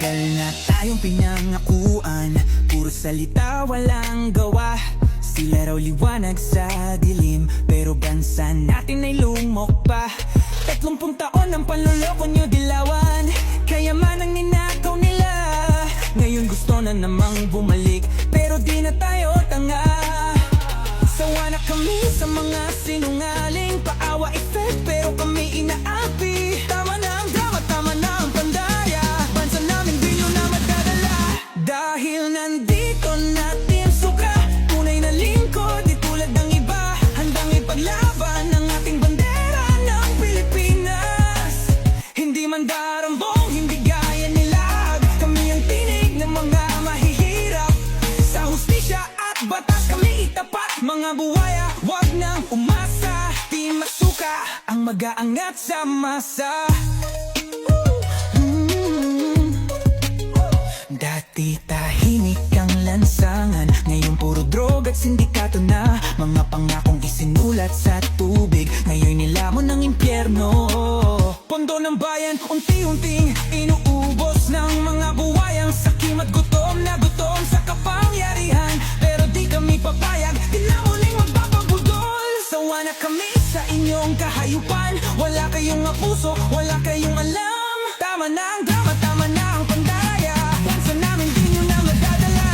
Matagal na tayong pinangakuan, puro salita walang gawa. Sila raw liwanag sa dilim, pero bansa natin ay lumok pa. 30 taon ang panloloko nyo dilawan, kaya man ang ninakaw nila. Ngayon gusto na namang bumalik, pero di na tayo tanga. Sawa na kami sa mga sinungaling, paawa effect pero kami inaapi. Tama na ang drama, tama na ang pandaya, bansa namin di nyo na magdadala. Dahil nandito natin suka, tunay na lingkod di tulad ng iba. Handang ipaglaban ang ating bandera ng Pilipinas. Hindi man darambong, hindi gaya nila. Kami ang tinig ng mga mahihirap, sa hustisya at batas kami itapat. Mga buwaya, wag nang umasa, di masuka ang mag-aangat sa masa. Dati tahimik ang lansangan, ngayon puro droga at sindikato na. Mga pangakong isinulat sa tubig, ngayon nilamon ng impyerno. Pondo ng bayan, unti-unting inuubos ng mga buwayang sakim at gutom na gutom sa kapangyarihan. Pero di kami papayag, di na muling magpapabudol. Sawa na kami sa inyong kahayupan, wala kayong puso, wala kayong alam. Tama na ang drama, tama na ang pandaya, bansa namin di nyo na madadala.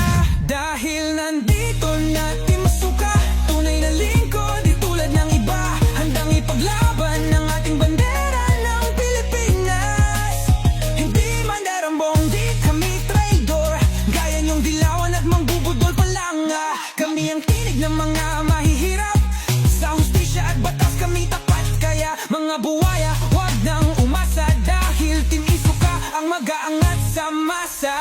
Dahil nandito natin masuka, tunay na lingkod di tulad ng iba. Handang ipaglaban ng ating bandera ng Pilipinas. Hindi man darambong, di kami traidor, gaya nyong dilawan at mangbubudol pa lang. Kami ang tinig ng mga mahihirap, sa hustisya at batas kami tapat. Kaya mga buwaya, wag nang umasa, dahil Team Isuka ang mag-aangat sa masa.